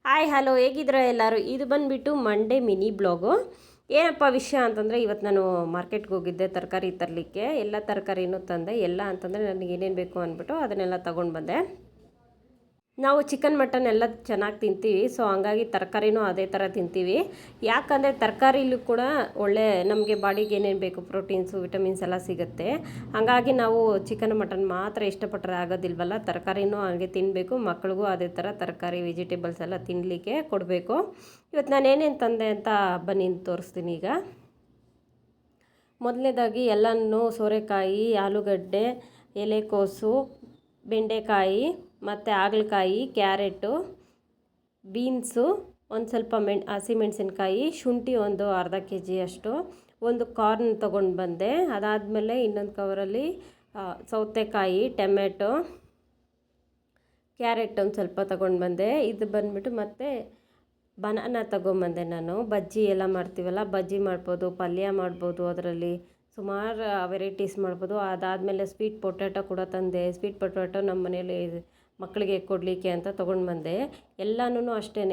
Hi hello ಹೇಗಿದ್ರೆ ಎಲ್ಲರೂ. ಇದು ಬಂದುಬಿಟ್ಟು ಮಂಡೇ ಮಿನಿ ಬ್ಲಾಗು. ಏನಪ್ಪ ವಿಷಯ ಅಂತಂದರೆ, ಇವತ್ತು ನಾನು ಮಾರ್ಕೆಟ್ಗೆ ಹೋಗಿದ್ದೆ ತರಕಾರಿ ತರಲಿಕ್ಕೆ. ಎಲ್ಲ ತರಕಾರಿನೂ ತಂದೆ. ಎಲ್ಲ ಅಂತಂದರೆ ನನಗೆ ಏನೇನು ಬೇಕು ಅಂದ್ಬಿಟ್ಟು ಅದನ್ನೆಲ್ಲ ತೊಗೊಂಡು ಬಂದೆ. ನಾವು ಚಿಕನ್ ಮಟನ್ ಎಲ್ಲ ಚೆನ್ನಾಗಿ ತಿಂತೀವಿ, ಸೊ ಹಂಗಾಗಿ ತರಕಾರಿನೂ ಅದೇ ಥರ ತಿಂತೀವಿ. ಯಾಕಂದರೆ ತರಕಾರಿಲೂ ಕೂಡ ಒಳ್ಳೆ ನಮಗೆ ಬಾಡಿಗೆ ಏನೇನು ಬೇಕು ಪ್ರೋಟೀನ್ಸು ವಿಟಮಿನ್ಸ್ ಎಲ್ಲ ಸಿಗುತ್ತೆ. ಹಾಗಾಗಿ ನಾವು ಚಿಕನ್ ಮಟನ್ ಮಾತ್ರ ಇಷ್ಟಪಟ್ಟರೆ ಆಗೋದಿಲ್ವಲ್ಲ, ತರಕಾರಿನೂ ಹಾಗೆ ತಿನ್ನಬೇಕು. ಮಕ್ಳಿಗೂ ಅದೇ ಥರ ತರಕಾರಿ ವೆಜಿಟೇಬಲ್ಸ್ ಎಲ್ಲ ತಿನ್ನಲಿಕ್ಕೆ ಕೊಡಬೇಕು. ಇವತ್ತು ನಾನು ಏನೇನು ತಂದೆ ಅಂತ ಬನ್ನಿ ತೋರಿಸ್ತೀನಿ. ಈಗ ಮೊದಲನೇದಾಗಿ ಎಲ್ಲನೂ ಸೋರೆಕಾಯಿ, ಆಲೂಗಡ್ಡೆ, ಎಲೆಕೋಸು, ಬೆಂಡೆಕಾಯಿ ಮತ್ತು ಹಾಗಲಕಾಯಿ, ಕ್ಯಾರೆಟು, ಬೀನ್ಸು, ಒಂದು ಸ್ವಲ್ಪ ಹಸಿಮೆಣಸಿನ್ಕಾಯಿ, ಶುಂಠಿ ಒಂದು ಅರ್ಧ kg ಅಷ್ಟು, ಒಂದು ಕಾರ್ನ್ ತೊಗೊಂಡು ಬಂದೆ. ಅದಾದಮೇಲೆ ಇನ್ನೊಂದು ಕವರಲ್ಲಿ ಸೌತೆಕಾಯಿ, ಟೊಮೆಟೊ, ಕ್ಯಾರೆಟ್ ಒಂದು ಸ್ವಲ್ಪ ತೊಗೊಂಡು ಬಂದೆ. ಇದು ಬಂದುಬಿಟ್ಟು ಮತ್ತು ಬನಾನ ತೊಗೊಂಬಂದೆ. ನಾನು ಬಜ್ಜಿ ಎಲ್ಲ ಮಾಡ್ತೀವಲ್ಲ, ಬಜ್ಜಿ ಮಾಡ್ಬೋದು, ಪಲ್ಯ ಮಾಡ್ಬೋದು, ಅದರಲ್ಲಿ ಸುಮಾರು ವೆರೈಟೀಸ್ ಮಾಡ್ಬೋದು. ಅದಾದಮೇಲೆ ಸ್ವೀಟ್ ಪೊಟ್ಯಾಟೊ ಕೂಡ ತಂದೆ. ಸ್ವೀಟ್ ಪೊಟ್ಯಾಟೊ ನಮ್ಮ ಮನೇಲಿ ಮಕ್ಕಳಿಗೆ ಕೊಡಲಿಕ್ಕೆ ಅಂತ ತೊಗೊಂಡು ಬಂದೆ. ಎಲ್ಲನೂ ಅಷ್ಟೇ.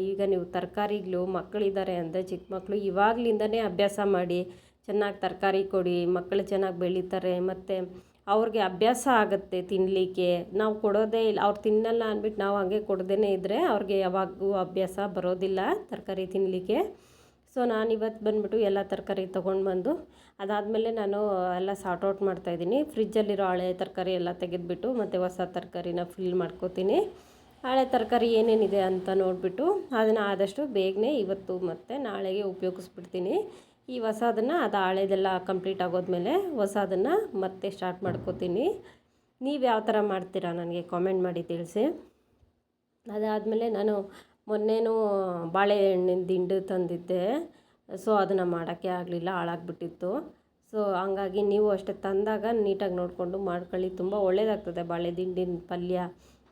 ಈಗ ನೀವು ತರಕಾರಿಗಳು ಮಕ್ಕಳಿದ್ದಾರೆ ಅಂದರೆ ಚಿಕ್ಕ ಮಕ್ಕಳು ಇವಾಗಲಿಂದನೇ ಅಭ್ಯಾಸ ಮಾಡಿ ಚೆನ್ನಾಗಿ ತರಕಾರಿ ಕೊಡಿ. ಮಕ್ಕಳು ಚೆನ್ನಾಗಿ ಬೆಳೀತಾರೆ ಮತ್ತು ಅವ್ರಿಗೆ ಅಭ್ಯಾಸ ಆಗುತ್ತೆ ತಿನ್ನಲಿಕ್ಕೆ. ನಾವು ಕೊಡೋದೇ ಇಲ್ಲ, ಅವ್ರು ತಿನ್ನಲ್ಲ ಅಂದ್ಬಿಟ್ಟು ನಾವು ಹಾಗೆ ಕೊಡದೇ ಇದ್ದರೆ ಅವ್ರಿಗೆ ಯಾವಾಗೂ ಅಭ್ಯಾಸ ಬರೋದಿಲ್ಲ ತರಕಾರಿ ತಿನ್ನಲಿಕ್ಕೆ. ಸೊ ನಾನಿವತ್ತು ಬಂದುಬಿಟ್ಟು ಎಲ್ಲ ತರಕಾರಿ ತೊಗೊಂಡು ಬಂದು ಅದಾದಮೇಲೆ ನಾನು ಎಲ್ಲ ಸಾರ್ಟ್ ಮಾಡ್ತಾಯಿದ್ದೀನಿ. ಫ್ರಿಜ್ಜಲ್ಲಿರೋ ಹಳೆ ತರಕಾರಿ ಎಲ್ಲ ತೆಗೆದುಬಿಟ್ಟು ಮತ್ತು ಹೊಸ ತರಕಾರಿನ ಫಿಲ್ ಮಾಡ್ಕೋತೀನಿ. ಹಳೆ ತರಕಾರಿ ಏನೇನಿದೆ ಅಂತ ನೋಡಿಬಿಟ್ಟು ಅದನ್ನು ಆದಷ್ಟು ಬೇಗನೆ ಇವತ್ತು ಮತ್ತು ನಾಳೆಗೆ ಉಪಯೋಗಿಸ್ಬಿಡ್ತೀನಿ. ಈ ಹೊಸದನ್ನು ಅದು ಹಳೆದೆಲ್ಲ ಕಂಪ್ಲೀಟ್ ಆಗೋದ್ಮೇಲೆ ಹೊಸದನ್ನು ಮತ್ತೆ ಸ್ಟಾರ್ಟ್ ಮಾಡ್ಕೋತೀನಿ. ನೀವು ಯಾವ ಥರ ಮಾಡ್ತೀರಾ ನನಗೆ ಕಾಮೆಂಟ್ ಮಾಡಿ ತಿಳಿಸಿ. ಅದಾದಮೇಲೆ ನಾನು ಮೊನ್ನೆನೂ ಬಾಳೆಹಣ್ಣಿನ ದಿಂಡು ತಂದಿದ್ದೆ. ಸೊ ಅದನ್ನು ಮಾಡೋಕ್ಕೆ ಆಗಲಿಲ್ಲ, ಹಾಳಾಗ್ಬಿಟ್ಟಿತ್ತು. ಸೊ ಹಂಗಾಗಿ ನೀವು ಅಷ್ಟೇ ತಂದಾಗ ನೀಟಾಗಿ ನೋಡಿಕೊಂಡು ಮಾಡ್ಕೊಳ್ಳಿ, ತುಂಬ ಒಳ್ಳೆಯದಾಗ್ತದೆ. ಬಾಳೆ ದಿಂಡಿನ ಪಲ್ಯ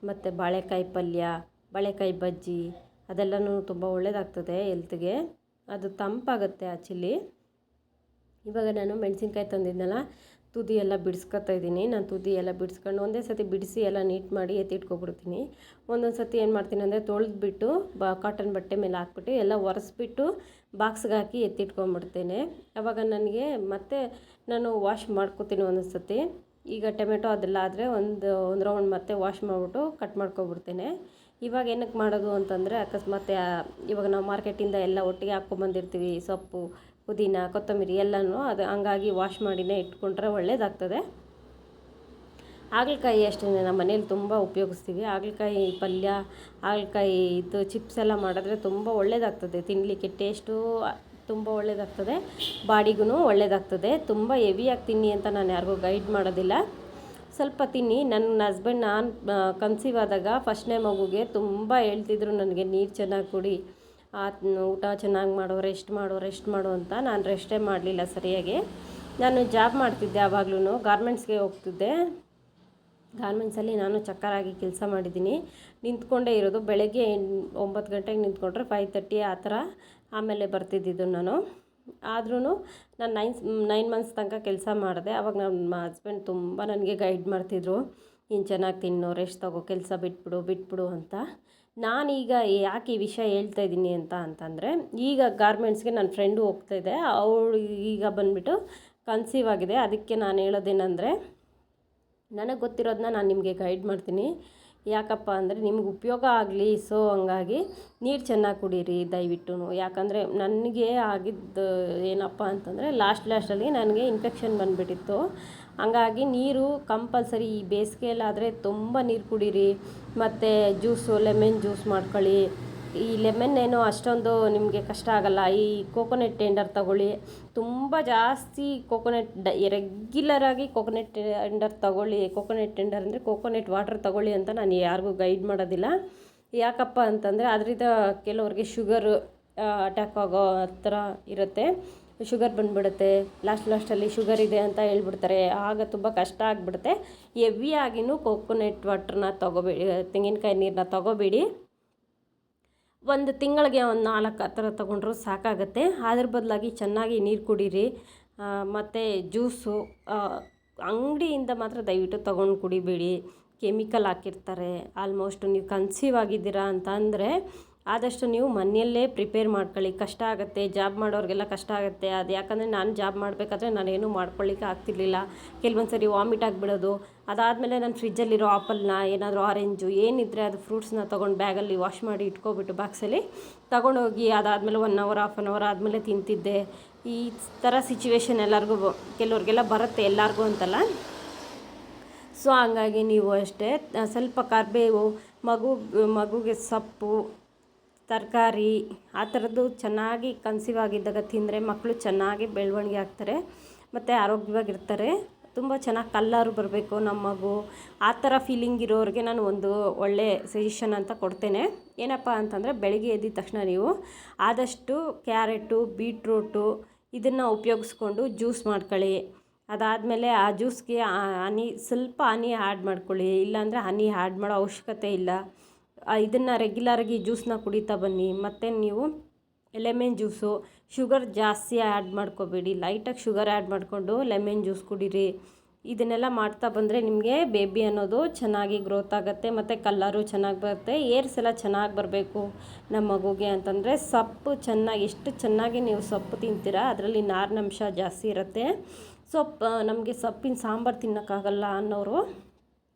ಮತ್ತು ಬಾಳೆಕಾಯಿ ಪಲ್ಯ, ಬಾಳೆಕಾಯಿ ಬಜ್ಜಿ ಅದೆಲ್ಲನೂ ತುಂಬ ಒಳ್ಳೆಯದಾಗ್ತದೆ ಹೆಲ್ತ್ಗೆ. ಅದು ತಂಪಾಗುತ್ತೆ ಆ್ಯಕ್ಚುಲಿ. ಇವಾಗ ನಾನು ಮೆಣಸಿನ್ಕಾಯಿ ತಂದಿದ್ನಲ್ಲ, ತುದಿ ಎಲ್ಲ ಬಿಡಿಸ್ಕೊತಾ ಇದ್ದೀನಿ. ನಾನು ತುದಿ ಎಲ್ಲ ಬಿಡಿಸ್ಕೊಂಡು ಒಂದೇ ಸತಿ ಬಿಡಿಸಿ ಎಲ್ಲ ನೀಟ್ ಮಾಡಿ ಎತ್ತಿಟ್ಕೊಬಿಡ್ತೀನಿ. ಒಂದೊಂದು ಸತಿ ಏನು ಮಾಡ್ತೀನಿ ಅಂದರೆ ತೊಳೆದ್ಬಿಟ್ಟು ಕಾಟನ್ ಬಟ್ಟೆ ಮೇಲೆ ಹಾಕ್ಬಿಟ್ಟು ಎಲ್ಲ ಒರೆಸ್ಬಿಟ್ಟು ಬಾಕ್ಸ್ಗೆ ಹಾಕಿ ಎತ್ತಿಟ್ಕೊಂಡ್ಬಿಡ್ತೇನೆ. ಆವಾಗ ನನಗೆ ಮತ್ತೆ ನಾನು ವಾಶ್ ಮಾಡ್ಕೋತೀನಿ ಒಂದೊಂದು ಸತಿ. ಈಗ ಟೊಮೆಟೊ ಅದೆಲ್ಲ ಆದರೆ ಒಂದು ರೌಂಡ್ ಮತ್ತೆ ವಾಶ್ ಮಾಡಿಬಿಟ್ಟು ಕಟ್ ಮಾಡ್ಕೊಬಿಡ್ತೇನೆ. ಇವಾಗ ಏನಕ್ಕೆ ಮಾಡೋದು ಅಂತಂದರೆ, ಅಕಸ್ಮಾತ್ ಇವಾಗ ನಾವು ಮಾರ್ಕೆಟಿಂದ ಎಲ್ಲ ಒಟ್ಟಿಗೆ ಹಾಕ್ಕೊಂಬಂದಿರ್ತೀವಿ, ಸೊಪ್ಪು, ಪುದೀನ, ಕೊತ್ತಂಬರಿ ಎಲ್ಲನೂ. ಅದು ಹಂಗಾಗಿ ವಾಶ್ ಮಾಡಿನೇ ಇಟ್ಕೊಂಡ್ರೆ ಒಳ್ಳೆಯದಾಗ್ತದೆ. ಹಾಗಲಕಾಯಿ ಅಷ್ಟೇ ನಮ್ಮ ಮನೇಲಿ ತುಂಬ ಉಪಯೋಗಿಸ್ತೀವಿ. ಹಾಗಲಕಾಯಿ ಪಲ್ಯ, ಹಾಗಲಕಾಯಿ ಇದು ಚಿಪ್ಸ್ ಎಲ್ಲ ಮಾಡಿದ್ರೆ ತುಂಬ ಒಳ್ಳೆಯದಾಗ್ತದೆ ತಿನ್ನಲಿಕ್ಕೆ. ಟೇಸ್ಟು ತುಂಬ ಒಳ್ಳೆಯದಾಗ್ತದೆ, ಬಾಡಿಗೂ ಒಳ್ಳೆಯದಾಗ್ತದೆ. ತುಂಬ ಹೆವಿಯಾಗಿ ತಿನ್ನಿ ಅಂತ ನಾನು ಯಾರಿಗೂ ಗೈಡ್ ಮಾಡೋದಿಲ್ಲ, ಸ್ವಲ್ಪ ತಿನ್ನಿ. ನನ್ನ ಹಸ್ಬೆಂಡ್ ನಾನು ಕನ್ಸೀವ್ ಆದಾಗ ಫಸ್ಟ್ನೇ ಮಗುಗೆ ತುಂಬ ಹೇಳ್ತಿದ್ರು ನನಗೆ, ನೀರು ಚೆನ್ನಾಗಿ ಕುಡಿ, ಊಟ ಚೆನ್ನಾಗಿ ಮಾಡು, ರೆಸ್ಟ್ ಮಾಡು ಅಂತ. ನಾನು ರೆಸ್ಟೇ ಮಾಡಲಿಲ್ಲ ಸರಿಯಾಗಿ. ನಾನು ಜಾಬ್ ಮಾಡ್ತಿದ್ದೆ, ಆವಾಗ್ಲೂ ಗಾರ್ಮೆಂಟ್ಸ್ಗೆ ಹೋಗ್ತಿದ್ದೆ. ಗಾರ್ಮೆಂಟ್ಸಲ್ಲಿ ನಾನು ಚಕ್ಕರಾಗಿ ಕೆಲಸ ಮಾಡಿದ್ದೀನಿ. ನಿಂತ್ಕೊಂಡೇ ಇರೋದು. ಬೆಳಗ್ಗೆ 9 ಗಂಟೆಗೆ ನಿಂತ್ಕೊಂಡ್ರೆ 5:30 ಆ ಥರ ಆಮೇಲೆ ಬರ್ತಿದ್ದಿದ್ದು ನಾನು. ಆದ್ರೂ ನಾನು 9 ಮಂತ್ಸ್ ತನಕ ಕೆಲಸ ಮಾಡಿದೆ. ಆವಾಗ ನಮ್ಮ ಹಸ್ಬೆಂಡ್ ತುಂಬ ನನಗೆ ಗೈಡ್ ಮಾಡ್ತಿದ್ರು, ನೀನು ಚೆನ್ನಾಗಿ ತಿನ್ನು, ರೆಸ್ಟ್ ತಗೋ, ಕೆಲಸ ಬಿಟ್ಬಿಡು ಅಂತ. ನಾನೀಗ ಯಾಕೆ ಈ ವಿಷಯ ಹೇಳ್ತಾ ಇದ್ದೀನಿ ಅಂತಂದರೆ, ಈಗ ಗಾರ್ಮೆಂಟ್ಸ್ಗೆ ನನ್ನ ಫ್ರೆಂಡು ಹೋಗ್ತಾಯಿದ್ದೆ. ಅವಳು ಈಗ ಬಂದುಬಿಟ್ಟು ಕನ್ಸೀವ್ ಆಗಿದೆ. ಅದಕ್ಕೆ ನಾನು ಹೇಳೋದೇನೆಂದರೆ, ನನಗೆ ಗೊತ್ತಿರೋದನ್ನ ನಾನು ನಿಮಗೆ ಗೈಡ್ ಮಾಡ್ತೀನಿ. ಯಾಕಪ್ಪ ಅಂದರೆ ನಿಮ್ಗೆ ಉಪಯೋಗ ಆಗಲಿ. ಸೊ ಹಂಗಾಗಿ ನೀರು ಚೆನ್ನಾಗಿ ಕುಡೀರಿ ದಯವಿಟ್ಟು. ಯಾಕಂದರೆ ನನಗೆ ಆಗಿದ್ದು ಏನಪ್ಪ ಅಂತಂದರೆ, ಲಾಸ್ಟಲ್ಲಿ ನನಗೆ ಇನ್ಫೆಕ್ಷನ್ ಬಂದುಬಿಟ್ಟಿತ್ತು. ಹಂಗಾಗಿ ನೀರು ಕಂಪಲ್ಸರಿ ಈ ಬೇಸಿಗೆಯಲ್ಲಾದರೆ ತುಂಬ ನೀರು ಕುಡೀರಿ. ಮತ್ತು ಲೆಮನ್ ಜ್ಯೂಸ್ ಮಾಡ್ಕೊಳ್ಳಿ. ಈ ಲೆಮನ್ ಏನೋ ಅಷ್ಟೊಂದು ನಿಮಗೆ ಕಷ್ಟ ಆಗೋಲ್ಲ. ಈ ಕೋಕೋನಟ್ ಟೆಂಡರ್ ತಗೊಳ್ಳಿ. ತುಂಬ ಜಾಸ್ತಿ ರೆಗ್ಯುಲರಾಗಿ ಕೋಕೋನಟ್ ಟೆಂಡರ್ ತಗೊಳ್ಳಿ. ಕೋಕೋನಟ್ ಟೆಂಡರ್ ಅಂದರೆ ಕೋಕೋನಟ್ ವಾಟರ್ ತಗೊಳ್ಳಿ ಅಂತ ನಾನು ಯಾರಿಗೂ ಗೈಡ್ ಮಾಡೋದಿಲ್ಲ. ಯಾಕಪ್ಪ ಅಂತಂದರೆ ಅದರಿಂದ ಕೆಲವ್ರಿಗೆ ಶುಗರ್ ಅಟ್ಯಾಕ್ ಆಗೋ ಥರ ಇರುತ್ತೆ, ಶುಗರ್ ಬಂದುಬಿಡುತ್ತೆ. ಲಾಸ್ಟಲ್ಲಿ ಶುಗರ್ ಇದೆ ಅಂತ ಹೇಳ್ಬಿಡ್ತಾರೆ. ಆಗ ತುಂಬ ಕಷ್ಟ ಆಗಿಬಿಡುತ್ತೆ. ಹೆವಿಯಾಗಿನೂ ಕೋಕೋನಟ್ ವಾಟ್ರನ್ನ ತೊಗೋಬೇಡಿ, ತೆಂಗಿನಕಾಯಿ ನೀರನ್ನ ತೊಗೋಬೇಡಿ. ಒಂದು ತಿಂಗಳಿಗೆ ಒಂದು 4 ಆ ಥರ ತೊಗೊಂಡ್ರು ಸಾಕಾಗುತ್ತೆ. ಅದ್ರ ಬದಲಾಗಿ ಚೆನ್ನಾಗಿ ನೀರು ಕುಡೀರಿ. ಮತ್ತು ಜ್ಯೂಸು ಅಂಗಡಿಯಿಂದ ಮಾತ್ರ ದಯವಿಟ್ಟು ತೊಗೊಂಡು ಕುಡಿಬೇಡಿ. ಕೆಮಿಕಲ್ ಹಾಕಿರ್ತಾರೆ. ಆಲ್ಮೋಸ್ಟ್ ನೀವು ಕನ್ಸೀವ್ ಆಗಿದ್ದೀರಾ ಅಂತ ಅಂದರೆ ಆದಷ್ಟು ನೀವು ಮನೆಯಲ್ಲೇ ಪ್ರಿಪೇರ್ ಮಾಡ್ಕೊಳ್ಳಿ. ಕಷ್ಟ ಆಗುತ್ತೆ, ಜಾಬ್ ಮಾಡೋರಿಗೆಲ್ಲ ಕಷ್ಟ ಆಗುತ್ತೆ. ಅದು ಯಾಕಂದರೆ ನಾನು ಜಾಬ್ ಮಾಡಬೇಕಾದ್ರೆ ನಾನೇನು ಮಾಡ್ಕೊಳ್ಳಿಕ್ಕೆ ಆಗ್ತಿರ್ಲಿಲ್ಲ. ಕೆಲವೊಂದು ಸರಿ ವಾಮಿಟ್ ಆಗಿಬಿಡೋದು. ಅದಾದಮೇಲೆ ನಾನು ಫ್ರಿಜ್ಜಲ್ಲಿರೋ ಆಪಲ್ನ, ಏನಾದರೂ ಆರೆಂಜು ಏನಿದ್ದರೆ ಅದು ಫ್ರೂಟ್ಸ್ನ ತೊಗೊಂಡು ಬ್ಯಾಗಲ್ಲಿ ವಾಶ್ ಮಾಡಿ ಇಟ್ಕೊಬಿಟ್ಟು ಬಾಕ್ಸಲ್ಲಿ ತೊಗೊಂಡೋಗಿ ಅದಾದಮೇಲೆ 1 ಅವರ್ ಹಾಫ್ ಆನ್ ಅವರ್ ಆದಮೇಲೆ ತಿಂತಿದ್ದೆ. ಈ ಥರ ಸಿಚುವೇಶನ್ ಎಲ್ಲರಿಗೂ ಕೆಲವ್ರಿಗೆಲ್ಲ ಬರುತ್ತೆ, ಎಲ್ಲರಿಗೂ ಅಂತಲ್ಲ. ಸೊ ಹಂಗಾಗಿ ನೀವು ಅಷ್ಟೇ ಸ್ವಲ್ಪ ಕರಿಬೇವು, ಮಗುಗೆ ಸೊಪ್ಪು, ತರಕಾರಿ ಆ ಥರದ್ದು ಚೆನ್ನಾಗಿ ಕನ್ಸೀವ್ ಆಗಿದ್ದಾಗ ತಿಂದರೆ ಮಕ್ಕಳು ಚೆನ್ನಾಗಿ ಬೆಳವಣಿಗೆ ಆಗ್ತಾರೆ ಮತ್ತು ಆರೋಗ್ಯವಾಗಿರ್ತಾರೆ. ತುಂಬ ಚೆನ್ನಾಗಿ ಕಲ್ಲರು ಬರಬೇಕು ನಮ್ಮ ಮಗು, ಆ ಥರ ಫೀಲಿಂಗ್ ಇರೋರಿಗೆ ನಾನು ಒಂದು ಒಳ್ಳೆ ಸಜೆಷನ್ ಅಂತ ಕೊಡ್ತೇನೆ. ಏನಪ್ಪ ಅಂತಂದರೆ ಬೆಳಿಗ್ಗೆ ಎದ್ದಿದ ತಕ್ಷಣ ನೀವು ಆದಷ್ಟು ಕ್ಯಾರೆಟು, ಬೀಟ್ರೂಟು ಇದನ್ನು ಉಪಯೋಗಿಸ್ಕೊಂಡು ಜ್ಯೂಸ್ ಮಾಡ್ಕೊಳ್ಳಿ. ಅದಾದಮೇಲೆ ಆ ಜ್ಯೂಸ್ಗೆ ಸ್ವಲ್ಪ ಹನಿ ಆ್ಯಡ್ ಮಾಡ್ಕೊಳ್ಳಿ. ಇಲ್ಲಾಂದರೆ ಹನಿ ಆ್ಯಡ್ ಮಾಡೋ ಅವಶ್ಯಕತೆ ಇಲ್ಲ. ಇದನ್ನು ರೆಗ್ಯುಲರಾಗಿ ಜ್ಯೂಸನ್ನ ಕುಡಿತಾ ಬನ್ನಿ. ಮತ್ತು ನೀವು ಲೆಮನ್ ಜ್ಯೂಸು, ಶುಗರ್ ಜಾಸ್ತಿ ಆ್ಯಡ್ ಮಾಡ್ಕೋಬೇಡಿ, ಲೈಟಾಗಿ ಶುಗರ್ ಆ್ಯಡ್ ಮಾಡಿಕೊಂಡು ಲೆಮನ್ ಜ್ಯೂಸ್ ಕುಡೀರಿ. ಇದನ್ನೆಲ್ಲ ಮಾಡ್ತಾ ಬಂದರೆ ನಿಮಗೆ ಬೇಬಿ ಅನ್ನೋದು ಚೆನ್ನಾಗಿ ಗ್ರೋತ್ ಆಗುತ್ತೆ ಮತ್ತು ಕಲ್ಲರು ಚೆನ್ನಾಗಿ ಬರುತ್ತೆ. ಏರ್ಸ್ ಎಲ್ಲ ಚೆನ್ನಾಗಿ ಬರಬೇಕು ನಮ್ಮ ಮಗುಗೆ ಅಂತಂದರೆ ಸೊಪ್ಪು ಎಷ್ಟು ಚೆನ್ನಾಗಿ ನೀವು ಸೊಪ್ಪು ತಿಂತೀರಾ ಅದರಲ್ಲಿ ನಾರಿನಂಶ ಜಾಸ್ತಿ ಇರುತ್ತೆ. ನಮಗೆ ಸೊಪ್ಪಿನ ಸಾಂಬಾರು ತಿನ್ನೋಕ್ಕಾಗಲ್ಲ ಅನ್ನೋರು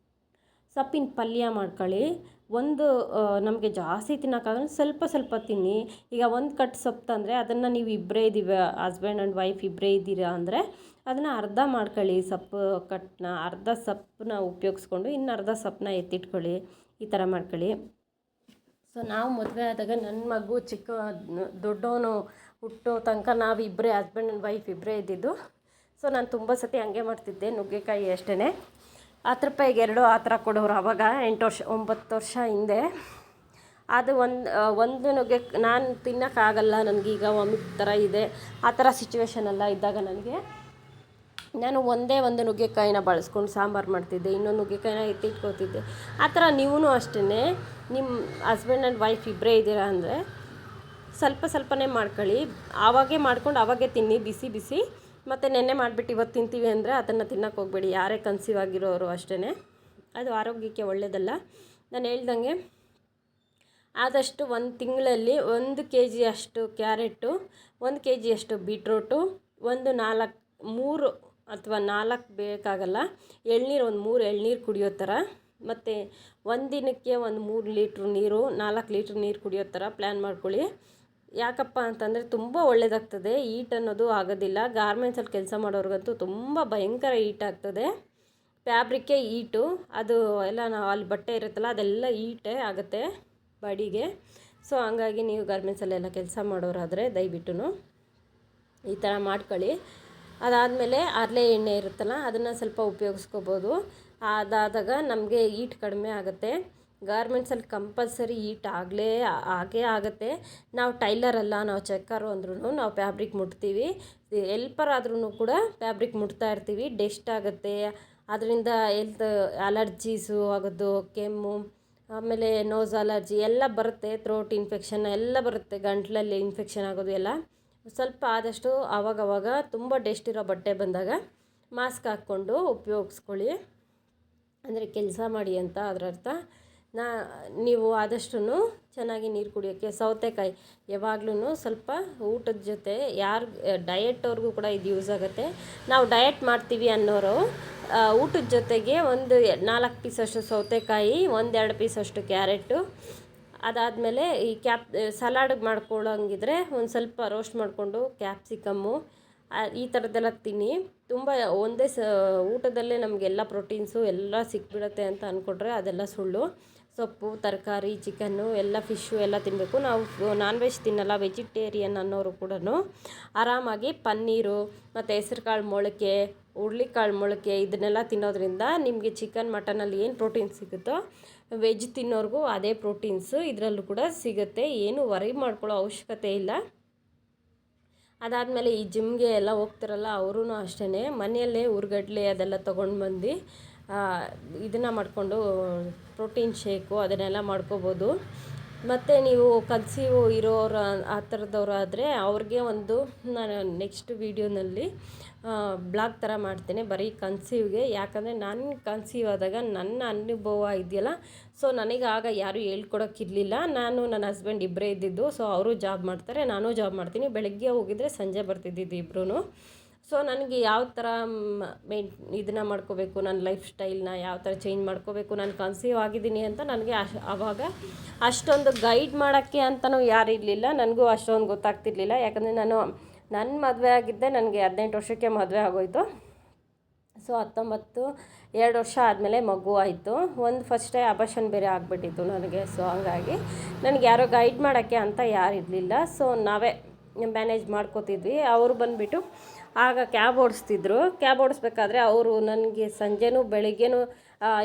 ಸೊಪ್ಪಿನ ಪಲ್ಯ ಮಾಡ್ಕೊಳ್ಳಿ. ನಮಗೆ ಜಾಸ್ತಿ ತಿನ್ನೋಕ್ಕಾಗಲ್ಲ, ಸ್ವಲ್ಪ ತಿನ್ನಿ. ಈಗ 1 ಕಟ್ ಸೊಪ್ಪು ತಂದರೆ ಅದನ್ನು ನೀವು ಇಬ್ಬರೇ ಇದ್ದೀವಿ, ಹಸ್ಬೆಂಡ್ ಆ್ಯಂಡ್ ವೈಫ್ ಇಬ್ಬರೇ ಇದ್ದೀರಾ ಅಂದರೆ ಅದನ್ನು ಅರ್ಧ ಮಾಡ್ಕೊಳ್ಳಿ. ಅರ್ಧ ಸೊಪ್ಪನ್ನ ಉಪಯೋಗಿಸ್ಕೊಂಡು ಇನ್ನು ಅರ್ಧ ಸೊಪ್ಪನ್ನ ಎತ್ತಿಟ್ಕೊಳ್ಳಿ. ಈ ಥರ ಮಾಡ್ಕೊಳ್ಳಿ. ಸೊ ನಾವು ಮದುವೆ ಆದಾಗ ನನ್ನ ಮಗು ದೊಡ್ಡವನು ಹುಟ್ಟೋ ತನಕ ನಾವು ಇಬ್ಬರೇ, ಹಸ್ಬೆಂಡ್ ಆ್ಯಂಡ್ ವೈಫ್ ಇಬ್ಬರೇ ಇದ್ದಿದ್ದು. ಸೊ ನಾನು ತುಂಬ ಸತಿ ಹಂಗೆ ಮಾಡ್ತಿದ್ದೆ. ನುಗ್ಗೆಕಾಯಿ ಅಷ್ಟೇ 10 ರೂಪಾಯಿಗೆ 2 ಆ ಥರ ಕೊಡೋರು ಆವಾಗ 9 ವರ್ಷ ಹಿಂದೆ. ಅದು ಒಂದು ನಾನು ತಿನ್ನೋಕ್ಕಾಗಲ್ಲ, ನನಗೀಗ ವಾಮಿಟ್ ಥರ ಇದೆ, ಆ ಥರ ಸಿಚುವೇಷನೆಲ್ಲ ಇದ್ದಾಗ ನಾನು ಒಂದೇ ಒಂದು ನುಗ್ಗೆಕಾಯಿನ ಬಳಸ್ಕೊಂಡು ಸಾಂಬಾರು ಮಾಡ್ತಿದ್ದೆ, ಇನ್ನೊಂದು ನುಗ್ಗೆಕಾಯಿನ ಎತ್ತಿಟ್ಕೋತಿದ್ದೆ. ಆ ಥರ ನೀವೂ ಅಷ್ಟೇ ನಿಮ್ಮ ಹಸ್ಬೆಂಡ್ ಆ್ಯಂಡ್ ವೈಫ್ ಇಬ್ಬರೇ ಇದ್ದೀರಾ ಅಂದರೆ ಸ್ವಲ್ಪನೇ ಮಾಡ್ಕೊಳ್ಳಿ. ಆವಾಗೇ ಮಾಡ್ಕೊಂಡು ಆವಾಗೇ ತಿನ್ನಿ ಬಿಸಿ. ಮತ್ತು ನೆನ್ನೆ ಮಾಡಿಬಿಟ್ಟು ಇವತ್ತು ತಿಂತೀವಿ ಅಂದರೆ ಅದನ್ನು ತಿನ್ನೋಕೆ ಹೋಗಬೇಡಿ, ಯಾರೇ ಕನ್ಸೀವ್ ಆಗಿರೋರು ಅಷ್ಟೇ. ಅದು ಆರೋಗ್ಯಕ್ಕೆ ಒಳ್ಳೆಯದಲ್ಲ. ನಾನು ಹೇಳ್ದಂಗೆ ಆದಷ್ಟು 1 ತಿಂಗಳಲ್ಲಿ 1 kg ಅಷ್ಟು ಕ್ಯಾರೆಟು, 1 kg ಅಷ್ಟು ಬೀಟ್ರೂಟು, 3 ಅಥವಾ 4 ಬೇಕಾಗಲ್ಲ ಎಳ್ನೀರು, 3 ಎಳ್ನೀರು ಕುಡಿಯೋ ಥರ, ಮತ್ತು ದಿನಕ್ಕೆ 3 ಲೀಟ್ರ್ ನೀರು, 4 ಲೀಟ್ರ್ ನೀರು ಕುಡಿಯೋ ಥರ ಪ್ಲ್ಯಾನ್ ಮಾಡ್ಕೊಳ್ಳಿ. ಯಾಕಪ್ಪ ಅಂತಂದರೆ ತುಂಬ ಒಳ್ಳೆಯದಾಗ್ತದೆ. ಈಟ್ ಅನ್ನೋದು ಆಗೋದಿಲ್ಲ. ಗಾರ್ಮೆಂಟ್ಸಲ್ಲಿ ಕೆಲಸ ಮಾಡೋರಿಗಂತೂ ತುಂಬ ಭಯಂಕರ ಈಟ್ ಆಗ್ತದೆ. ಫ್ಯಾಬ್ರಿಕ್ಕೇ ಈಟು, ಅದು ಎಲ್ಲ ನಾವು ಅಲ್ಲಿ ಬಟ್ಟೆ ಇರುತ್ತಲ್ಲ ಅದೆಲ್ಲ ಈಟೇ ಆಗುತ್ತೆ ಬಾಡಿಗೆ. ಸೊ ಹಂಗಾಗಿ ನೀವು ಗಾರ್ಮೆಂಟ್ಸಲ್ಲೆಲ್ಲ ಕೆಲಸ ಮಾಡೋರಾದರೆ ದಯವಿಟ್ಟು ಈ ಥರ ಮಾಡ್ಕೊಳ್ಳಿ. ಅದಾದಮೇಲೆ ಹರಳೆ ಎಣ್ಣೆ ಇರುತ್ತಲ್ಲ ಅದನ್ನು ಸ್ವಲ್ಪ ಉಪಯೋಗಿಸ್ಕೋಬೋದು. ಅದಾದಾಗ ನಮಗೆ ಈಟ್ ಕಡಿಮೆ ಆಗುತ್ತೆ. ಗಾರ್ಮೆಂಟ್ಸಲ್ಲಿ ಕಂಪಲ್ಸರಿ ಈಟ್ ಆಗೇ ಆಗುತ್ತೆ. ನಾವು ಟೈಲರ್ ಅಲ್ಲ, ನಾವು ಚೆಕ್ಕರು ಅಂದ್ರೂ ನಾವು ಫ್ಯಾಬ್ರಿಕ್ ಮುಟ್ತೀವಿ. ಎಲ್ಪರ್ ಆದ್ರೂ ಕೂಡ ಫ್ಯಾಬ್ರಿಕ್ ಮುಟ್ತಾ ಇರ್ತೀವಿ. ಡಸ್ಟ್ ಆಗುತ್ತೆ, ಅದರಿಂದ ಅಲರ್ಜೀಸು ಆಗೋದು, ಕೆಮ್ಮು, ಆಮೇಲೆ ನೋಸ್ ಅಲರ್ಜಿ ಎಲ್ಲ ಬರುತ್ತೆ, ಥ್ರೋಟ್ ಇನ್ಫೆಕ್ಷನ್ ಎಲ್ಲ ಬರುತ್ತೆ, ಗಂಟ್ಲಲ್ಲಿ ಇನ್ಫೆಕ್ಷನ್ ಆಗೋದು ಎಲ್ಲ. ಸ್ವಲ್ಪ ಆದಷ್ಟು ಆವಾಗವಾಗ ತುಂಬ ಡಸ್ಟ್ ಇರೋ ಬಟ್ಟೆ ಬಂದಾಗ ಮಾಸ್ಕ್ ಹಾಕ್ಕೊಂಡು ಉಪಯೋಗಿಸ್ಕೊಳ್ಳಿ. ಅಂದರೆ ಕೆಲಸ ಮಾಡಿ ಅಂತ ಅದರ ಅರ್ಥ. ನೀವು ಆದಷ್ಟು ಚೆನ್ನಾಗಿ ನೀರು ಕುಡಿಯೋಕ್ಕೆ ಸೌತೆಕಾಯಿ ಯಾವಾಗ್ಲೂ ಸ್ವಲ್ಪ ಊಟದ ಜೊತೆ, ಯಾರು ಡಯೆಟ್ ಅವ್ರಿಗೂ ಕೂಡ ಇದು ಯೂಸ್ ಆಗುತ್ತೆ. ನಾವು ಡಯೆಟ್ ಮಾಡ್ತೀವಿ ಅನ್ನೋರು ಊಟದ ಜೊತೆಗೆ 4 ಪೀಸಷ್ಟು ಸೌತೆಕಾಯಿ, 1-2 ಪೀಸಷ್ಟು ಕ್ಯಾರೆಟು, ಅದಾದಮೇಲೆ ಈ ಸಲಾಡ್ಗೆ ಮಾಡ್ಕೊಳ್ಳೋಂಗಿದ್ರೆ ಒಂದು ಸ್ವಲ್ಪ ರೋಸ್ಟ್ ಮಾಡಿಕೊಂಡು ಕ್ಯಾಪ್ಸಿಕಮ್ಮು ಈ ಥರದ್ದೆಲ್ಲ ತಿನ್ನಿ. ತುಂಬ ಒಂದೇ ಊಟದಲ್ಲೇ ನಮಗೆಲ್ಲ ಪ್ರೋಟೀನ್ಸು ಎಲ್ಲ ಸಿಕ್ಬಿಡುತ್ತೆ ಅಂತ ಅಂದ್ಕೊಂಡ್ರೆ ಅದೆಲ್ಲ ಸುಳ್ಳು. ಸೊಪ್ಪು, ತರಕಾರಿ, ಚಿಕನ್ನು ಎಲ್ಲ, ಫಿಶ್ಶು ಎಲ್ಲ ತಿನ್ನಬೇಕು. ನಾವು ನಾನ್ ವೆಜ್ ತಿನ್ನಲ್ಲ, ವೆಜಿಟೇರಿಯನ್ ಅನ್ನೋರು ಕೂಡ ಆರಾಮಾಗಿ ಪನ್ನೀರು ಮತ್ತು ಹೆಸ್ರುಕಾಳು ಮೊಳಕೆ, ಹುರುಳಿಕಾಳು ಮೊಳಕೆ ಇದನ್ನೆಲ್ಲ ತಿನ್ನೋದ್ರಿಂದ ನಿಮಗೆ ಚಿಕನ್, ಮಟನಲ್ಲಿ ಏನು ಪ್ರೋಟೀನ್ ಸಿಗುತ್ತೋ ವೆಜ್ ತಿನ್ನೋರಿಗೂ ಅದೇ ಪ್ರೋಟೀನ್ಸು ಇದರಲ್ಲೂ ಕೂಡ ಸಿಗುತ್ತೆ. ಏನು ವರಿ ಮಾಡ್ಕೊಳ್ಳೋ ಅವಶ್ಯಕತೆ ಇಲ್ಲ. ಅದಾದಮೇಲೆ ಈ ಜಿಮ್ಗೆ ಎಲ್ಲ ಹೋಗ್ತಾರಲ್ಲ ಅವರೂ ಅಷ್ಟೇ ಮನೆಯಲ್ಲೇ ಹುರ್ಗಡ್ಲೆ ಅದೆಲ್ಲ ತೊಗೊಂಡು ಬಂದು ಇದನ್ನು ಮಾಡಿಕೊಂಡು ಪ್ರೋಟೀನ್ ಶೇಕು ಅದನ್ನೆಲ್ಲ ಮಾಡ್ಕೋಬೋದು. ಮತ್ತು ನೀವು ಕನ್ಸೀವ್ ಇರೋರು ಆ ಥರದವ್ರು ಆದರೆ ಅವ್ರಿಗೆ ಒಂದು ನಾನು ನೆಕ್ಸ್ಟ್ ವೀಡಿಯೋನಲ್ಲಿ ಬ್ಲಾಗ್ ಥರ ಮಾಡ್ತೇನೆ ಬರೀ ಕನ್ಸೀವ್ಗೆ. ಯಾಕಂದರೆ ನಾನು ಕನ್ಸೀವ್ ಆದಾಗ ನನ್ನ ಅನುಭವ ಇದೆಯಲ್ಲ, ಸೊ ನನಗೆ ಆಗ ಯಾರೂ ಹೇಳ್ಕೊಡೋಕ್ಕಿರಲಿಲ್ಲ. ನಾನು ನನ್ನ ಹಸ್ಬೆಂಡ್ ಇಬ್ಬರೇ ಇದ್ದಿದ್ದು. ಸೊ ಅವರು ಜಾಬ್ ಮಾಡ್ತಾರೆ, ನಾನು ಜಾಬ್ ಮಾಡ್ತೀನಿ. ಬೆಳಗ್ಗೆ ಹೋಗಿದ್ರೆ ಸಂಜೆ ಬರ್ತಿದ್ದಿದ್ದು ಇಬ್ಬರೂ. ಸೊ ನನಗೆ ಯಾವ ಥರ ಇದನ್ನು ಮಾಡ್ಕೋಬೇಕು, ನನ್ನ ಲೈಫ್ ಸ್ಟೈಲ್ನ ಯಾವ ಥರ ಚೇಂಜ್ ಮಾಡ್ಕೋಬೇಕು, ನಾನು ಕನ್ಸೀವ್ ಆಗಿದ್ದೀನಿ ಅಂತ ನನಗೆ ಆವಾಗ ಅಷ್ಟೊಂದು ಗೈಡ್ ಮಾಡೋಕ್ಕೆ ಅಂತಲೂ ಯಾರು ಇರಲಿಲ್ಲ. ನನಗೂ ಅಷ್ಟೊಂದು ಗೊತ್ತಾಗ್ತಿರ್ಲಿಲ್ಲ. ಯಾಕಂದರೆ ನನ್ನ ಮದುವೆ ಆಗಿದ್ದೆ ನನಗೆ 18 ವರ್ಷಕ್ಕೆ ಮದುವೆ ಆಗೋಯಿತು. ಸೊ 2 ವರ್ಷ ಆದಮೇಲೆ ಮಗು ಆಯಿತು. ಫಸ್ಟ್ ಟೈಮ್ ಅಬಾರ್ಷನ್ ಬೇರೆ ಆಗಿಬಿಟ್ಟಿತ್ತು ನನಗೆ. ಸೊ ಹಂಗಾಗಿ ನನಗೆ ಯಾರೋ ಗೈಡ್ ಮಾಡೋಕ್ಕೆ ಅಂತ ಯಾರು ಇರಲಿಲ್ಲ. ಸೊ ನಾವೇ ಮ್ಯಾನೇಜ್ ಮಾಡ್ಕೋತಿದ್ವಿ. ಅವರು ಬಂದುಬಿಟ್ಟು ಆಗ ಕ್ಯಾಬ್ ಓಡಿಸ್ತಿದ್ರು. ಕ್ಯಾಬ್ ಓಡಿಸ್ಬೇಕಾದ್ರೆ ಅವರು ನನಗೆ ಸಂಜೆನೂ ಬೆಳಿಗ್ಗೆನೂ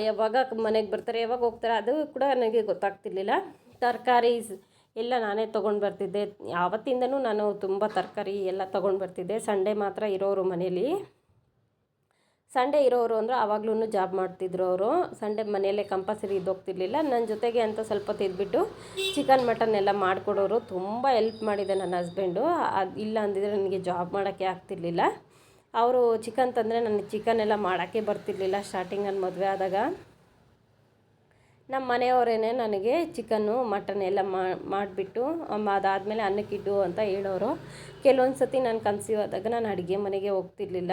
ಯಾವಾಗ ಮನೆಗೆ ಬರ್ತಾರೆ, ಯಾವಾಗ ಹೋಗ್ತಾರೆ ಅದು ಕೂಡ ನನಗೆ ಗೊತ್ತಾಗ್ತಿರ್ಲಿಲ್ಲ. ತರಕಾರಿ ಎಲ್ಲ ನಾನೇ ತೊಗೊಂಡು ಬರ್ತಿದ್ದೆ. ಆವತ್ತಿಂದನೂ ನಾನು ತುಂಬ ತರಕಾರಿ ಎಲ್ಲ ತೊಗೊಂಡು ಬರ್ತಿದ್ದೆ. ಸಂಡೇ ಮಾತ್ರ ಇರೋರು ಮನೇಲಿ. ಸಂಡೇ ಇರೋರು ಅಂದರೆ ಆವಾಗ್ಲೂ ಜಾಬ್ ಮಾಡ್ತಿದ್ರು ಅವರು. ಸಂಡೇ ಮನೆಯಲ್ಲೇ ಕಂಪಲ್ಸರಿ ಇದ್ದೋಗ್ತಿರ್ಲಿಲ್ಲ. ನನ್ನ ಜೊತೆಗೆ ಅಂತ ಸ್ವಲ್ಪ ತಿದ್ಬಿಟ್ಟು ಚಿಕನ್ ಮಟನ್ ಎಲ್ಲ ಮಾಡಿಕೊಡೋರು. ತುಂಬ ಹೆಲ್ಪ್ ಮಾಡಿದೆ ನನ್ನ ಹಸ್ಬೆಂಡು. ಅದು ಇಲ್ಲ ಅಂದಿದ್ರೆ ನನಗೆ ಜಾಬ್ ಮಾಡೋಕ್ಕೆ ಆಗ್ತಿರ್ಲಿಲ್ಲ. ಅವರು ಚಿಕನ್ ತಂದರೆ ನನಗೆ ಚಿಕನ್ ಎಲ್ಲ ಮಾಡೋಕ್ಕೆ ಬರ್ತಿರ್ಲಿಲ್ಲ. ಸ್ಟಾರ್ಟಿಂಗ್ ನನ್ನ ಮದುವೆ ಆದಾಗ ನಮ್ಮ ಮನೆಯವರೇನೆ ನನಗೆ ಚಿಕನ್ನು ಮಟನ್ ಎಲ್ಲ ಮಾಡಿಬಿಟ್ಟು ಅದಾದಮೇಲೆ ಅನ್ನಕ್ಕಿಟ್ಟು ಅಂತ ಹೇಳೋರು. ಕೆಲವೊಂದು ಸತಿ ನಾನು ಕನ್ಸೀವ್ ಆದಾಗ ನಾನು ಅಡುಗೆ ಮನೆಗೆ ಹೋಗ್ತಿರ್ಲಿಲ್ಲ.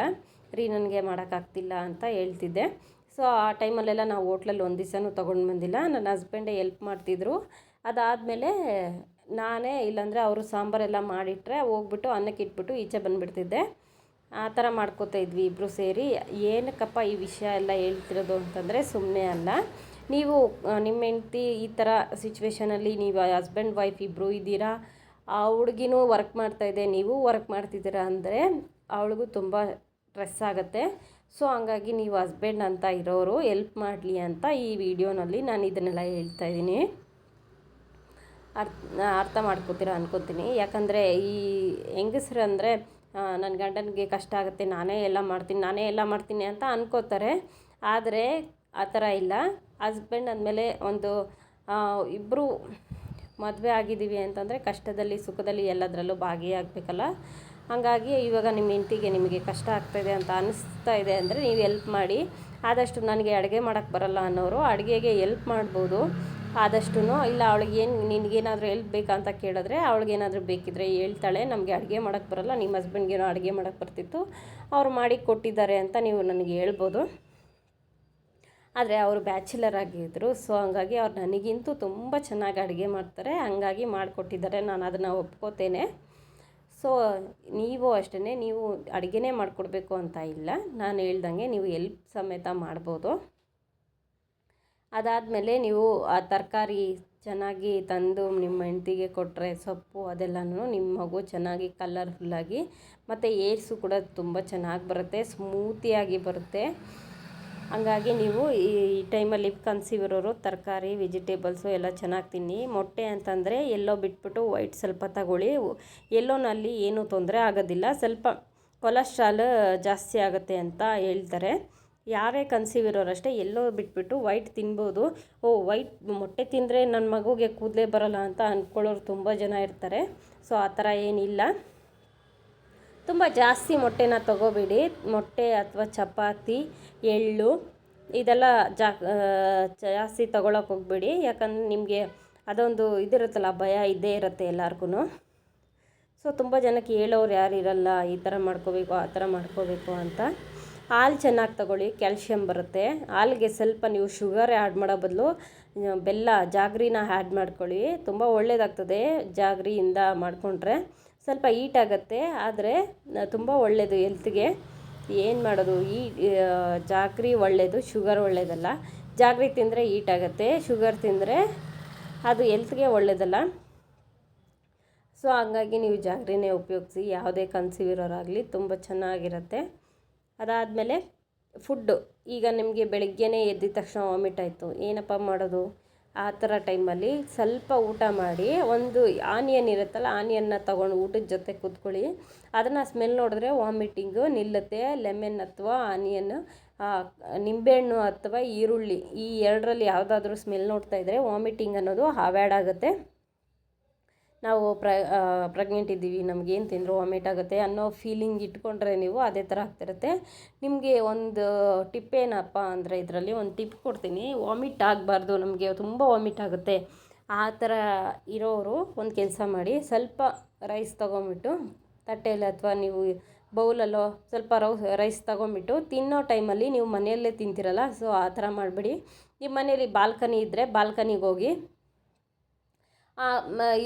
ನನಗೆ ಮಾಡೋಕ್ಕಾಗ್ತಿಲ್ಲ ಅಂತ ಹೇಳ್ತಿದ್ದೆ. ಸೊ ಆ ಟೈಮಲ್ಲೆಲ್ಲ ನಾವು ಹೋಟ್ಲಲ್ಲಿ ಒಂದು ದಿವಸನೂ ತೊಗೊಂಡು ಬಂದಿಲ್ಲ. ನನ್ನ ಹಸ್ಬೆಂಡೇ ಹೆಲ್ಪ್ ಮಾಡ್ತಿದ್ರು. ಅದಾದಮೇಲೆ ನಾನೇ, ಇಲ್ಲಾಂದರೆ ಅವರು ಸಾಂಬಾರೆಲ್ಲ ಮಾಡಿಟ್ರೆ ಹೋಗ್ಬಿಟ್ಟು ಅನ್ನಕ್ಕಿಟ್ಬಿಟ್ಟು ಈಚೆ ಬಂದುಬಿಡ್ತಿದ್ದೆ. ಆ ಥರ ಮಾಡ್ಕೋತಾ ಇದ್ವಿ ಇಬ್ಬರು ಸೇರಿ. ಏನಕ್ಕಪ್ಪ ಈ ವಿಷಯ ಎಲ್ಲ ಹೇಳ್ತಿರೋದು ಅಂತಂದರೆ ಸುಮ್ಮನೆ ಅಲ್ಲ. ನೀವು ನಿಮ್ಮ ಹೆಂಡ್ತಿ ಈ ಥರ ಸಿಚುವೇಷನಲ್ಲಿ ನೀವು ಹಸ್ಬೆಂಡ್ ವೈಫ್ ಇಬ್ಬರು ಇದ್ದೀರಾ, ಆ ಹುಡುಗಿನೂ ವರ್ಕ್ ಮಾಡ್ತಾಯಿದೆ, ನೀವು ವರ್ಕ್ ಮಾಡ್ತಿದ್ದೀರಾ ಅಂದರೆ ಅವಳಿಗೂ ತುಂಬ ಸ್ಟ್ರೆಸ್ ಆಗುತ್ತೆ. ಸೊ ಹಂಗಾಗಿ ನೀವು ಹಸ್ಬೆಂಡ್ ಅಂತ ಇರೋರು ಹೆಲ್ಪ್ ಮಾಡಲಿ ಅಂತ ಈ ವಿಡಿಯೋನಲ್ಲಿ ನಾನು ಇದನ್ನೆಲ್ಲ ಹೇಳ್ತಾಯಿದ್ದೀನಿ. ಅರ್ಥ ಮಾಡ್ಕೋತೀರಾ ಅನ್ಕೋತೀನಿ. ಯಾಕಂದರೆ ಈ ಹೆಂಗಸ್ರು ಅಂದರೆ ನನ್ನ ಗಂಡನಿಗೆ ಕಷ್ಟ ಆಗುತ್ತೆ, ನಾನೇ ಎಲ್ಲ ಮಾಡ್ತೀನಿ ಅಂತ ಅನ್ಕೋತಾರೆ. ಆದರೆ ಆ ಥರ ಇಲ್ಲ. ಹಸ್ಬೆಂಡ್ ಅಂದಮೇಲೆ ಇಬ್ಬರು ಮದುವೆ ಆಗಿದ್ದೀವಿ ಅಂತಂದರೆ ಕಷ್ಟದಲ್ಲಿ ಸುಖದಲ್ಲಿ ಎಲ್ಲದರಲ್ಲೂ ಭಾಗಿಯಾಗಬೇಕಲ್ಲ. ಹಾಗಾಗಿ ಇವಾಗ ನಿಮ್ಮ ಹೆಂಡ್ತಿಗೆ ನಿಮಗೆ ಕಷ್ಟ ಆಗ್ತಾಯಿದೆ ಅಂತ ಅನಿಸ್ತಾ ಇದೆ ಅಂದರೆ ನೀವು ಹೆಲ್ಪ್ ಮಾಡಿ. ಆದಷ್ಟು ನನಗೆ ಅಡುಗೆ ಮಾಡೋಕ್ಕೆ ಬರಲ್ಲ ಅನ್ನೋರು ಅಡುಗೆಗೆ ಹೆಲ್ಪ್ ಮಾಡ್ಬೋದು ಆದಷ್ಟು. ಇಲ್ಲ ನಿನಗೇನಾದರೂ ಹೆಲ್ಪ್ ಬೇಕಾ ಅಂತ ಕೇಳಿದ್ರೆ ಅವಳಿಗೇನಾದರೂ ಬೇಕಿದ್ರೆ ಹೇಳ್ತಾಳೆ, ನಮಗೆ ಅಡುಗೆ ಮಾಡೋಕ್ಕೆ ಬರಲ್ಲ, ನಿಮ್ಮ ಹಸ್ಬೆಂಡ್ಗೇನೋ ಅಡುಗೆ ಮಾಡೋಕ್ಕೆ ಬರ್ತಿತ್ತು, ಅವ್ರು ಮಾಡಿ ಕೊಟ್ಟಿದ್ದಾರೆ ಅಂತ ನೀವು ನನಗೆ ಹೇಳ್ಬೋದು. ಆದರೆ ಅವರು ಬ್ಯಾಚುಲರ್ ಆಗಿದ್ದರು. ಸೊ ಹಂಗಾಗಿ ಅವ್ರು ನನಗಿಂತೂ ತುಂಬ ಚೆನ್ನಾಗಿ ಅಡುಗೆ ಮಾಡ್ತಾರೆ. ಹಂಗಾಗಿ ಮಾಡಿಕೊಟ್ಟಿದ್ದಾರೆ, ನಾನು ಅದನ್ನು ಒಪ್ಕೋತೇನೆ. ಸೊ ನೀವು ಅಷ್ಟೇ, ನೀವು ಅಡುಗೆನೇ ಮಾಡಿಕೊಡ್ಬೇಕು ಅಂತ ಇಲ್ಲ. ನಾನು ಹೇಳ್ದಂಗೆ ನೀವು ಹೆಲ್ಪ್ ಸಮೇತ ಮಾಡ್ಬೋದು. ಅದಾದಮೇಲೆ ನೀವು ಆ ತರಕಾರಿ ಚೆನ್ನಾಗಿ ತಂದು ನಿಮ್ಮ ಹೆಂಡ್ತಿಗೆ ಕೊಟ್ಟರೆ, ಸೊಪ್ಪು ಅದೆಲ್ಲನೂ ನಿಮ್ಮ ಮಗು ಚೆನ್ನಾಗಿ ಕಲರ್ಫುಲ್ಲಾಗಿ ಮತ್ತು ಏರ್ಸು ಕೂಡ ತುಂಬ ಚೆನ್ನಾಗಿ ಬರುತ್ತೆ, ಸ್ಮೂತಿಯಾಗಿ ಬರುತ್ತೆ. ಹಂಗಾಗಿ ನೀವು ಈ ಟೈಮಲ್ಲಿ ಕನ್ಸೀವ್ ಇರೋರು ತರಕಾರಿ ವೆಜಿಟೇಬಲ್ಸು ಎಲ್ಲ ಚೆನ್ನಾಗಿ ತಿನ್ನಿ. ಮೊಟ್ಟೆ ಅಂತಂದರೆ ಎಲ್ಲೋ ಬಿಟ್ಬಿಟ್ಟು ವೈಟ್ ಸ್ವಲ್ಪ ತಗೊಳ್ಳಿ. ಎಲ್ಲೋನಲ್ಲಿ ಏನೂ ತೊಂದರೆ ಆಗೋದಿಲ್ಲ, ಸ್ವಲ್ಪ ಕೊಲೆಸ್ಟ್ರಾಲ್ ಜಾಸ್ತಿ ಆಗುತ್ತೆ ಅಂತ ಹೇಳ್ತಾರೆ. ಯಾರೇ ಕನ್ಸೀವ್ ಇರೋರಷ್ಟೇ ಎಲ್ಲೋ ಬಿಟ್ಬಿಟ್ಟು ವೈಟ್ ತಿನ್ಬೋದು. ವೈಟ್ ಮೊಟ್ಟೆ ತಿಂದರೆ ನನ್ನ ಮಗುಗೆ ಕೂದಲೇ ಬರೋಲ್ಲ ಅಂತ ಅಂದ್ಕೊಳ್ಳೋರು ತುಂಬ ಜನ ಇರ್ತಾರೆ. ಸೊ ಆ ಥರ ಏನಿಲ್ಲ. ತುಂಬ ಜಾಸ್ತಿ ಮೊಟ್ಟೆನ ತೊಗೋಬೇಡಿ. ಮೊಟ್ಟೆ ಅಥವಾ ಚಪಾತಿ, ಎಳ್ಳು ಇದೆಲ್ಲ ಜಾಸ್ತಿ ತೊಗೊಳಕ್ಕೆ ಹೋಗಬೇಡಿ. ಯಾಕಂದರೆ ನಿಮಗೆ ಅದೊಂದು ಇದಿರುತ್ತಲ್ಲ, ಭಯ ಇದ್ದೇ ಇರುತ್ತೆ ಎಲ್ಲರಿಗೂ. ಸೊ ತುಂಬ ಜನಕ್ಕೆ ಹೇಳೋರು ಯಾರು ಇರಲ್ಲ, ಈ ಥರ ಮಾಡ್ಕೋಬೇಕು ಆ ಥರ ಮಾಡ್ಕೋಬೇಕು ಅಂತ. ಹಾಲು ಚೆನ್ನಾಗಿ ತಗೊಳ್ಳಿ, ಕ್ಯಾಲ್ಶಿಯಮ್ ಬರುತ್ತೆ. ಹಾಲಿಗೆ ಸ್ವಲ್ಪ ನೀವು ಶುಗರ್ ಆ್ಯಡ್ ಮಾಡೋ ಬದಲು ಜಾಗ್ರಿನ ಆ್ಯಡ್ ಮಾಡ್ಕೊಳ್ಳಿ, ತುಂಬ ಒಳ್ಳೆಯದಾಗ್ತದೆ. ಜಾಗ್ರಿಯಿಂದ ಮಾಡಿಕೊಂಡ್ರೆ ಸ್ವಲ್ಪ ಹೀಟ್ ಆಗುತ್ತೆ, ಆದರೆ ತುಂಬ ಒಳ್ಳೆಯದು ಹೆಲ್ತ್ಗೆ. ಏನು ಮಾಡೋದು, ಈ ಜಾಗ್ರಿ ಒಳ್ಳೆಯದು, ಶುಗರ್ ಒಳ್ಳೆಯದಲ್ಲ. ಜಾಗ್ರಿ ತಿಂದರೆ ಹೀಟ್ ಆಗುತ್ತೆ, ಶುಗರ್ ತಿಂದರೆ ಅದು ಹೆಲ್ತ್ಗೆ ಒಳ್ಳೆಯದಲ್ಲ. ಸೊ ಹಂಗಾಗಿ ನೀವು ಜಾಗ್ರಿನೇ ಉಪಯೋಗಿಸಿ, ಯಾವುದೇ ಕನ್ಸೀವ್ ಇರೋರಾಗಲಿ ತುಂಬ ಚೆನ್ನಾಗಿರುತ್ತೆ. ಅದಾದಮೇಲೆ ಫುಡ್ಡು, ಈಗ ನಿಮಗೆ ಬೆಳಗ್ಗೆನೇ ಎದ್ದಿದ ತಕ್ಷಣ ವಾಮಿಟ್ ಆಯಿತು, ಏನಪ್ಪ ಮಾಡೋದು? ಆ ಥರ ಟೈಮಲ್ಲಿ ಸ್ವಲ್ಪ ಊಟ ಮಾಡಿ, ಒಂದು ಆನಿಯನ್ ಇರುತ್ತಲ್ಲ, ಆನಿಯನ್ನ ತೊಗೊಂಡು ಊಟದ ಜೊತೆ ಕೂತ್ಕೊಳ್ಳಿ. ಅದನ್ನು ಸ್ಮೆಲ್ ನೋಡಿದ್ರೆ ವಾಮಿಟಿಂಗು ನಿಲ್ಲುತ್ತೆ. ಲೆಮನ್ ಅಥವಾ ಆನಿಯನ್, ನಿಂಬೆಹಣ್ಣು ಅಥವಾ ಈರುಳ್ಳಿ, ಈ ಎರಡರಲ್ಲಿ ಯಾವುದಾದ್ರೂ ಸ್ಮೆಲ್ ನೋಡ್ತಾ ಇದ್ದರೆ ವಾಮಿಟಿಂಗ್ ಅನ್ನೋದು ಅವಾಯ್ಡ್ ಆಗುತ್ತೆ. ನಾವು ಪ್ರೆಗ್ನೆಂಟ್ ಇದ್ದೀವಿ, ನಮಗೇನು ತಿಂದರೂ ವಾಮಿಟ್ ಆಗುತ್ತೆ ಅನ್ನೋ ಫೀಲಿಂಗ್ ಇಟ್ಕೊಂಡ್ರೆ ನೀವು ಅದೇ ಥರ ಆಗ್ತಿರುತ್ತೆ. ನಿಮಗೆ ಒಂದು ಟಿಪ್ ಏನಪ್ಪ ಅಂದರೆ, ಇದರಲ್ಲಿ ಒಂದು ಟಿಪ್ ಕೊಡ್ತೀನಿ. ವಾಮಿಟ್ ಆಗಬಾರ್ದು, ನಮಗೆ ತುಂಬ ವಾಮಿಟ್ ಆಗುತ್ತೆ ಆ ಥರ ಇರೋರು ಒಂದು ಕೆಲಸ ಮಾಡಿ, ಸ್ವಲ್ಪ ರೈಸ್ ತೊಗೊಂಬಿಟ್ಟು ತಟ್ಟೆಯಲ್ಲಿ ಅಥವಾ ನೀವು ಬೌಲಲ್ಲೋ ಸ್ವಲ್ಪ ರೈಸ್ ತೊಗೊಂಬಿಟ್ಟು ತಿನ್ನೋ ಟೈಮಲ್ಲಿ ನೀವು ಮನೆಯಲ್ಲೇ ತಿಂತೀರಲ್ಲ, ಸೊ ಆ ಥರ ಮಾಡಬೇಡಿ. ನಿಮ್ಮ ಮನೇಲಿ ಬಾಲ್ಕನಿ ಇದ್ದರೆ ಬಾಲ್ಕನಿಗೆ ಹೋಗಿ.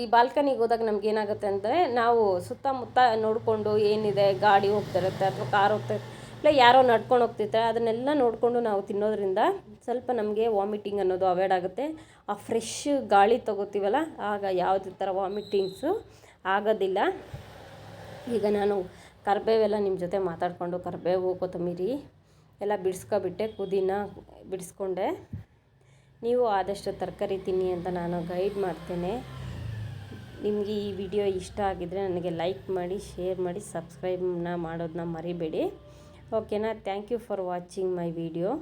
ಈ ಬಾಲ್ಕನಿಗೆ ಹೋದಾಗ ನಮಗೇನಾಗುತ್ತೆ ಅಂದರೆ, ನಾವು ಸುತ್ತಮುತ್ತ ನೋಡಿಕೊಂಡು ಏನಿದೆ, ಗಾಡಿ ಹೋಗ್ತಿರುತ್ತೆ ಅಥವಾ ಕಾರ್ ಹೋಗ್ತಿರುತ್ತೆ, ಇಲ್ಲ ಯಾರೋ ನಡ್ಕೊಂಡು ಹೋಗ್ತಿರ್ತಾರೆ, ಅದನ್ನೆಲ್ಲ ನೋಡಿಕೊಂಡು ನಾವು ತಿನ್ನೋದ್ರಿಂದ ಸ್ವಲ್ಪ ನಮಗೆ ವಾಮಿಟಿಂಗ್ ಅನ್ನೋದು ಅವಾಯ್ಡ್ ಆಗುತ್ತೆ. ಆ ಫ್ರೆಶ್ ಗಾಳಿ ತೊಗೋತೀವಲ್ಲ, ಆಗ ಯಾವುದೇ ಥರ ವಾಮಿಟಿಂಗ್ಸು ಆಗೋದಿಲ್ಲ. ಈಗ ನಾನು ಕರಿಬೇವೆಲ್ಲ ನಿಮ್ಮ ಜೊತೆ ಮಾತಾಡಿಕೊಂಡು ಕರಿಬೇವು, ಕೊತ್ತಂಬರಿ ಎಲ್ಲ ಬಿಡಿಸ್ಕೊಬಿಟ್ಟೆ, ಪುದೀನ ಬಿಡಿಸ್ಕೊಂಡೆ. ನೀವು ಆದಷ್ಟು ತರಕಾರಿ ತಿನ್ನಿ ಅಂತ ನಾನು ಗೈಡ್ ಮಾಡ್ತೇನೆ. ನಿಮಗೆ ಈ ವಿಡಿಯೋ ಇಷ್ಟ ಆಗಿದ್ದರೆ ನನಗೆ ಲೈಕ್ ಮಾಡಿ, ಶೇರ್ ಮಾಡಿ, ಸಬ್ಸ್ಕ್ರೈಬ್ನ ಮಾಡೋದನ್ನ ಮರಿಬೇಡಿ. ಓಕೆನಾ? Thank you for watching my video.